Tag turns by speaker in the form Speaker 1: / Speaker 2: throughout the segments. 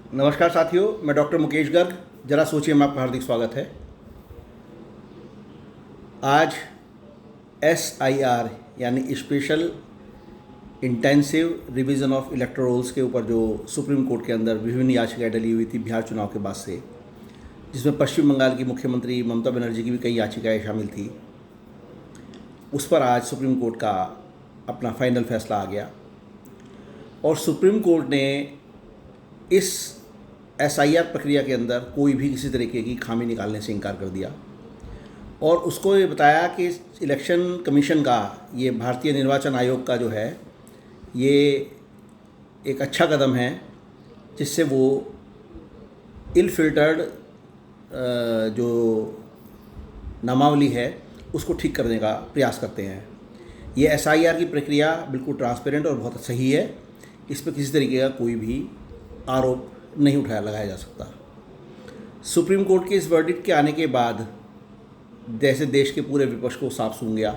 Speaker 1: नमस्कार साथियों, मैं डॉक्टर मुकेश गर्ग। जरा सोचिए में आपका हार्दिक स्वागत है। आज SIR यानी special intensive revision of electorals के ऊपर जो सुप्रीम कोर्ट के अंदर विभिन्न याचिकाएं डली हुई थी बिहार चुनाव के बाद से, जिसमें पश्चिम बंगाल की मुख्यमंत्री ममता बनर्जी की भी कई याचिकाएं शामिल थी, उस पर आज सुप्रीम कोर्ट का अपना फाइनल फैसला आ गया और सुप्रीम कोर्ट ने इस SIR प्रक्रिया के अंदर कोई भी किसी तरीके की खामी निकालने से इनकार कर दिया और उसको ये बताया कि इलेक्शन कमीशन का, ये भारतीय निर्वाचन आयोग का जो है, ये एक अच्छा कदम है जिससे वो इल फिल्टर्ड जो नामावली है उसको ठीक करने का प्रयास करते हैं। ये SIR की प्रक्रिया बिल्कुल ट्रांसपेरेंट और बहुत सही है। इस पर किसी तरीके का कोई भी आरोप नहीं लगाया जा सकता। सुप्रीम कोर्ट के इस वर्डिक्ट के आने के बाद जैसे देश के पूरे विपक्ष को साफ सूंघ गया।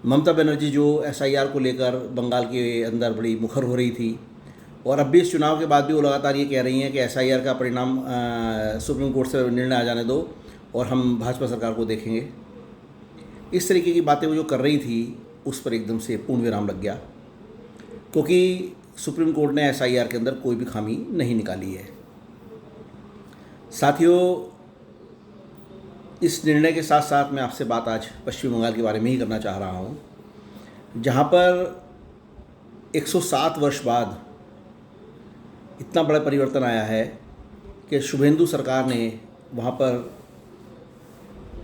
Speaker 1: ममता बनर्जी जो SIR को लेकर बंगाल के अंदर बड़ी मुखर हो रही थी और अब भी इस चुनाव के बाद भी वो लगातार ये कह रही हैं कि SIR का परिणाम सुप्रीम कोर्ट से निर्णय आ जाने दो और हम भाजपा सरकार को देखेंगे। इस तरीके की बातें वो जो कर रही थी उस पर एकदम से पूर्ण विराम लग गया, क्योंकि सुप्रीम कोर्ट ने SIR के अंदर कोई भी खामी नहीं निकाली है। साथियों, इस निर्णय के साथ साथ मैं आपसे बात आज पश्चिम बंगाल के बारे में ही करना चाह रहा हूँ, जहाँ पर 107 वर्ष बाद इतना बड़ा परिवर्तन आया है कि शुभेंदु सरकार ने वहाँ पर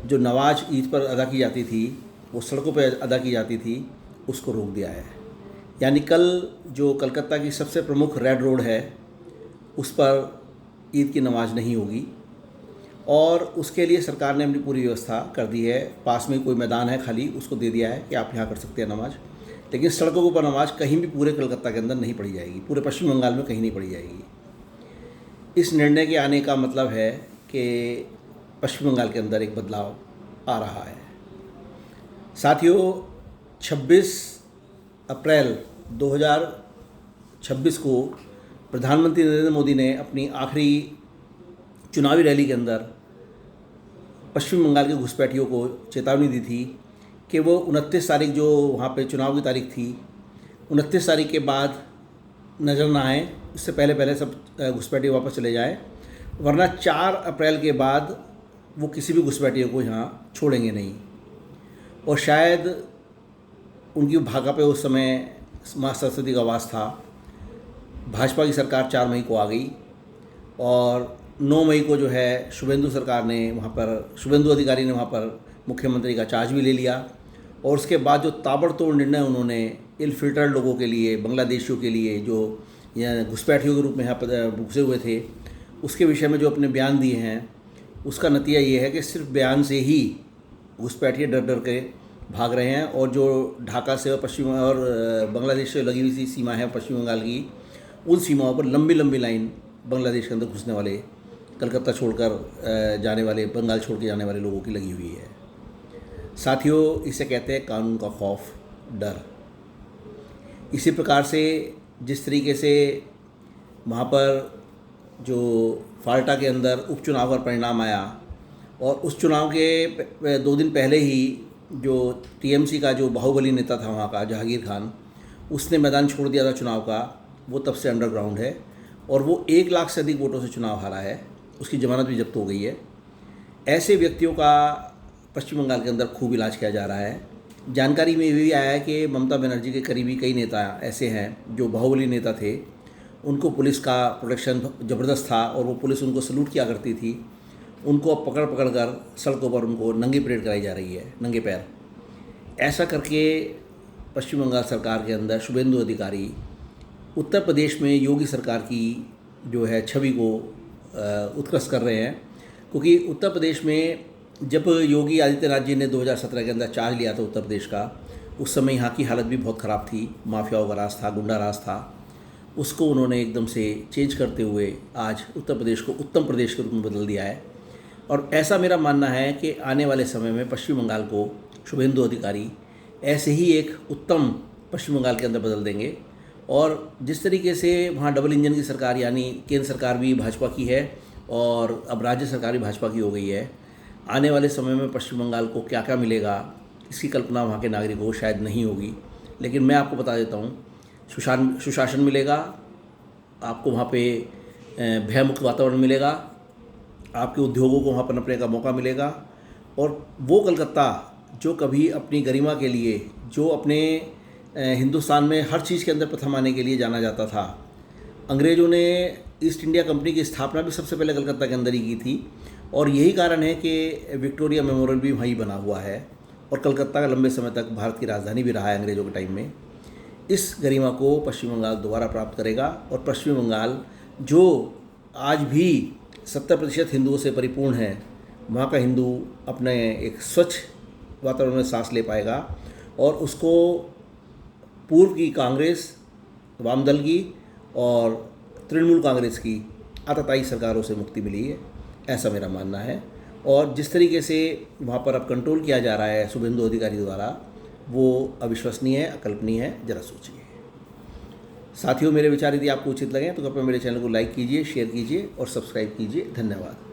Speaker 1: जो नमाज ईद पर अदा की जाती थी, वो सड़कों पर अदा की जाती थी, उसको रोक दिया है। यानी कल जो कलकत्ता की सबसे प्रमुख रेड रोड है उस पर ईद की नमाज नहीं होगी और उसके लिए सरकार ने अपनी पूरी व्यवस्था कर दी है। पास में कोई मैदान है खाली, उसको दे दिया है कि आप यहाँ कर सकते हैं नमाज, लेकिन सड़कों के ऊपर नमाज कहीं भी पूरे कलकत्ता के अंदर नहीं पढ़ी जाएगी, पूरे पश्चिम बंगाल में कहीं नहीं पढ़ी जाएगी। इस निर्णय के आने का मतलब है कि पश्चिम बंगाल के अंदर एक बदलाव आ रहा है। साथियों, 26 अप्रैल 2026 को प्रधानमंत्री नरेंद्र मोदी ने अपनी आखिरी चुनावी रैली के अंदर पश्चिम बंगाल के घुसपैठियों को चेतावनी दी थी कि वो 29 तारीख जो वहाँ पे चुनाव की तारीख थी, 29 तारीख के बाद नज़र ना आए, उससे पहले पहले सब घुसपैठी वापस चले जाएं, वरना 4 अप्रैल के बाद वो किसी भी घुसपैठियों को यहाँ छोड़ेंगे नहीं। और शायद उनकी भागा पे उस समय माँ सरस्वती का वास था। भाजपा की सरकार 4 मई को आ गई और 9 मई को जो है शुभेंदु सरकार ने वहाँ पर, शुभेंदु अधिकारी ने वहाँ पर मुख्यमंत्री का चार्ज भी ले लिया और उसके बाद जो ताबड़तोड़ निर्णय उन्होंने इल फिल्टर्ड लोगों के लिए, बांग्लादेशियों के लिए जो यहाँ घुसपैठियों के रूप में यहाँ पर घुसे हुए थे, उसके विषय में जो अपने बयान दिए हैं, उसका नतीजा ये है कि सिर्फ बयान से ही घुसपैठिए डर डर के भाग रहे हैं। और जो ढाका से और पश्चिम और बांग्लादेश से लगी हुई सीमा है पश्चिम बंगाल की, उन सीमाओं पर लंबी लंबी लाइन बांग्लादेश के अंदर घुसने वाले, कलकत्ता छोड़कर जाने वाले, बंगाल छोड़ के जाने वाले लोगों की लगी हुई है। साथियों, इसे कहते हैं कानून का खौफ, डर। इसी प्रकार से जिस तरीके से वहाँ पर जो फाल्टा के अंदर उपचुनाव का परिणाम आया और उस चुनाव के 2 दिन पहले ही जो TMC का जो बाहुबली नेता था वहाँ का, जहांगीर खान, उसने मैदान छोड़ दिया था चुनाव का। वो तब से अंडरग्राउंड है और वो 1 लाख से अधिक वोटों से चुनाव हारा है, उसकी जमानत भी जब्त हो गई है। ऐसे व्यक्तियों का पश्चिम बंगाल के अंदर खूब इलाज किया जा रहा है। जानकारी में ये भी आया है कि ममता बनर्जी के करीबी कई नेता ऐसे हैं जो बाहुबली नेता थे, उनको पुलिस का प्रोटेक्शन ज़बरदस्त था और वो पुलिस उनको सलूट किया करती थी। उनको अब पकड़ पकड़ कर सड़कों पर उनको नंगी परेड कराई जा रही है, नंगे पैर। ऐसा करके पश्चिम बंगाल सरकार के अंदर शुभेंदु अधिकारी उत्तर प्रदेश में योगी सरकार की जो है छवि को उत्कृष्ट कर रहे हैं, क्योंकि उत्तर प्रदेश में जब योगी आदित्यनाथ जी ने 2017 के अंदर चार्ज लिया था उत्तर प्रदेश का, उस समय यहाँ की हालत भी बहुत ख़राब थी, माफियाओं का राज था, गुंडा राज था। उसको उन्होंने एकदम से चेंज करते हुए आज उत्तर प्रदेश को उत्तम प्रदेश के रूप में बदल दिया है। और ऐसा मेरा मानना है कि आने वाले समय में पश्चिम बंगाल को शुभेंदु अधिकारी ऐसे ही एक उत्तम पश्चिम बंगाल के अंदर बदल देंगे और जिस तरीके से वहाँ डबल इंजन की सरकार यानी केंद्र सरकार भी भाजपा की है और अब राज्य सरकार भी भाजपा की हो गई है, आने वाले समय में पश्चिम बंगाल को क्या क्या मिलेगा इसकी कल्पना वहाँ के नागरिकों को शायद नहीं होगी। लेकिन मैं आपको बता देता हूँ, सुशासन मिलेगा आपको, वहाँ पे भयमुक्त वातावरण मिलेगा, आपके उद्योगों को वहाँ पनपने का मौका मिलेगा। और वो कलकत्ता जो कभी अपनी गरिमा के लिए, जो अपने हिंदुस्तान में हर चीज़ के अंदर प्रथम आने के लिए जाना जाता था, अंग्रेज़ों ने ईस्ट इंडिया कंपनी की स्थापना भी सबसे पहले कलकत्ता के अंदर ही की थी। और यही कारण है कि विक्टोरिया मेमोरियल भी वहीं बना हुआ है और कलकत्ता का लंबे समय तक भारत की राजधानी भी रहा है अंग्रेज़ों के टाइम में। इस गरिमा को पश्चिम बंगाल दोबारा प्राप्त करेगा और पश्चिम बंगाल जो आज भी 70% हिंदुओं से परिपूर्ण है, वहाँ का हिंदू अपने एक स्वच्छ वातावरण में सांस ले पाएगा और उसको पूर्व की कांग्रेस, वामदल की और तृणमूल कांग्रेस की आतताई सरकारों से मुक्ति मिली है, ऐसा मेरा मानना है। और जिस तरीके से वहाँ पर अब कंट्रोल किया जा रहा है शुभेंदु अधिकारी द्वारा, वो अविश्वसनीय है, अकल्पनीय है, जरा सोचिए। साथियों, मेरे विचार यदि आपको उचित लगें तो कृपया मेरे चैनल को लाइक कीजिए, शेयर कीजिए और सब्सक्राइब कीजिए। धन्यवाद।